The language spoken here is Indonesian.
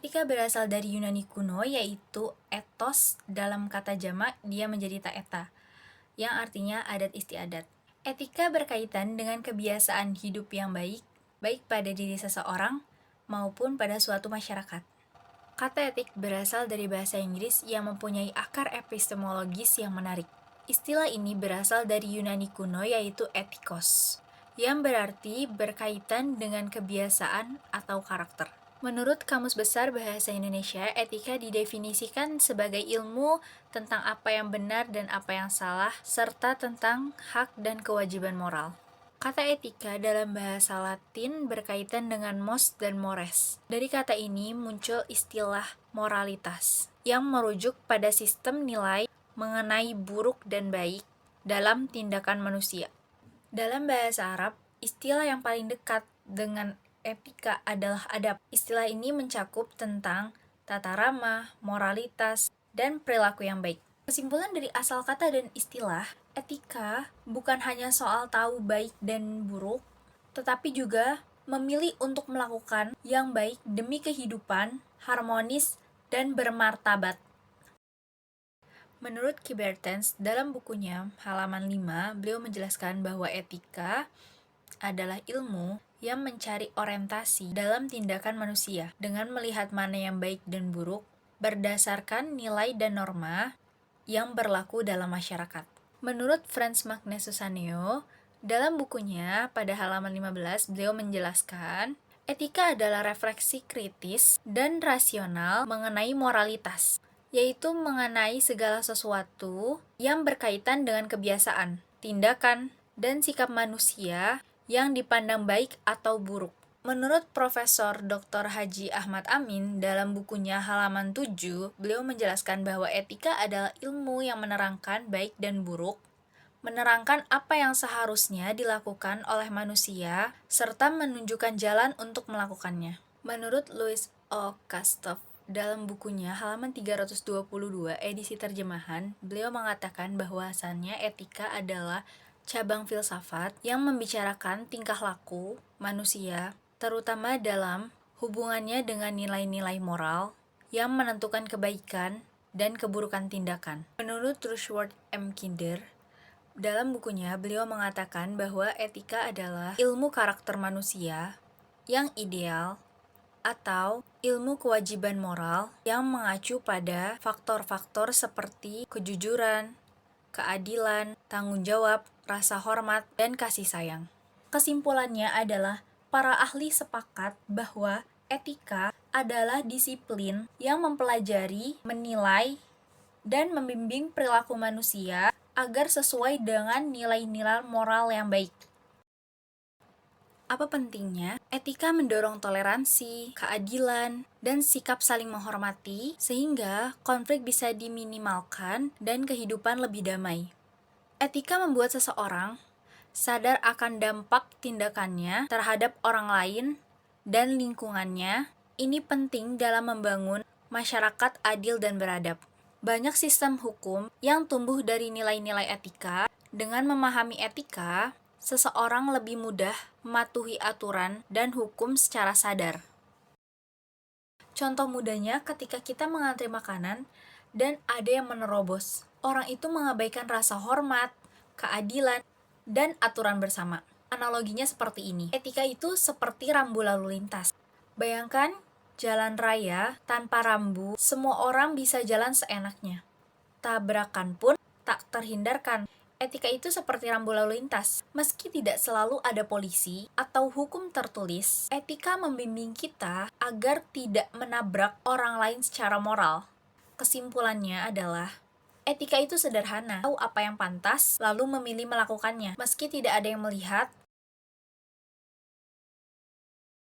Etika berasal dari Yunani kuno, yaitu etos dalam kata jamak dia menjadi taeta, yang artinya adat istiadat. Etika berkaitan dengan kebiasaan hidup yang baik, baik pada diri seseorang maupun pada suatu masyarakat. Kata etik berasal dari bahasa Inggris yang mempunyai akar epistemologis yang menarik. Istilah ini berasal dari Yunani kuno, yaitu ethikos, yang berarti berkaitan dengan kebiasaan atau karakter. Menurut Kamus Besar Bahasa Indonesia, etika didefinisikan sebagai ilmu tentang apa yang benar dan apa yang salah, serta tentang hak dan kewajiban moral. Kata etika dalam bahasa Latin berkaitan dengan mos dan mores. Dari kata ini muncul istilah moralitas, yang merujuk pada sistem nilai mengenai buruk dan baik dalam tindakan manusia. Dalam bahasa Arab, istilah yang paling dekat dengan etika adalah adab. Istilah ini mencakup tentang tata ramah, moralitas, dan perilaku yang baik. Kesimpulan dari asal kata dan istilah, etika bukan hanya soal tahu baik dan buruk, tetapi juga memilih untuk melakukan yang baik demi kehidupan harmonis dan bermartabat. Menurut Kibertens, dalam bukunya halaman 5, beliau menjelaskan bahwa etika adalah ilmu yang mencari orientasi dalam tindakan manusia dengan melihat mana yang baik dan buruk berdasarkan nilai dan norma yang berlaku dalam masyarakat. Menurut Frans Magnus Susaneo, dalam bukunya pada halaman 15 beliau menjelaskan, etika adalah refleksi kritis dan rasional mengenai moralitas, yaitu mengenai segala sesuatu yang berkaitan dengan kebiasaan, tindakan, dan sikap manusia yang dipandang baik atau buruk. Menurut Profesor Dr. Haji Ahmad Amin, dalam bukunya halaman 7, beliau menjelaskan bahwa etika adalah ilmu yang menerangkan baik dan buruk, menerangkan apa yang seharusnya dilakukan oleh manusia, serta menunjukkan jalan untuk melakukannya. Menurut Louis O. Kastov, dalam bukunya halaman 322 edisi terjemahan, beliau mengatakan bahwasannya etika adalah cabang filsafat yang membicarakan tingkah laku manusia, terutama dalam hubungannya dengan nilai-nilai moral yang menentukan kebaikan dan keburukan tindakan. Menurut Rushworth M. Kinder, dalam bukunya beliau mengatakan bahwa etika adalah ilmu karakter manusia yang ideal atau ilmu kewajiban moral yang mengacu pada faktor-faktor seperti kejujuran, keadilan, tanggung jawab, rasa hormat, dan kasih sayang. Kesimpulannya adalah para ahli sepakat bahwa etika adalah disiplin yang mempelajari, menilai, dan membimbing perilaku manusia agar sesuai dengan nilai-nilai moral yang baik. Apa pentingnya? Etika mendorong toleransi, keadilan, dan sikap saling menghormati sehingga konflik bisa diminimalkan dan kehidupan lebih damai. Etika membuat seseorang sadar akan dampak tindakannya terhadap orang lain dan lingkungannya. Ini penting dalam membangun masyarakat adil dan beradab. Banyak sistem hukum yang tumbuh dari nilai-nilai etika. Dengan memahami etika, seseorang lebih mudah mematuhi aturan dan hukum secara sadar. Contoh mudahnya ketika kita mengantri makanan dan ada yang menerobos. Orang itu mengabaikan rasa hormat, keadilan, dan aturan bersama. Analoginya seperti ini. Etika itu seperti rambu lalu lintas. Bayangkan jalan raya tanpa rambu, semua orang bisa jalan seenaknya. Tabrakan pun tak terhindarkan. Etika itu seperti rambu lalu lintas. Meski tidak selalu ada polisi atau hukum tertulis, etika membimbing kita agar tidak menabrak orang lain secara moral. Kesimpulannya adalah, etika itu sederhana, tahu apa yang pantas, lalu memilih melakukannya. Meski tidak ada yang melihat,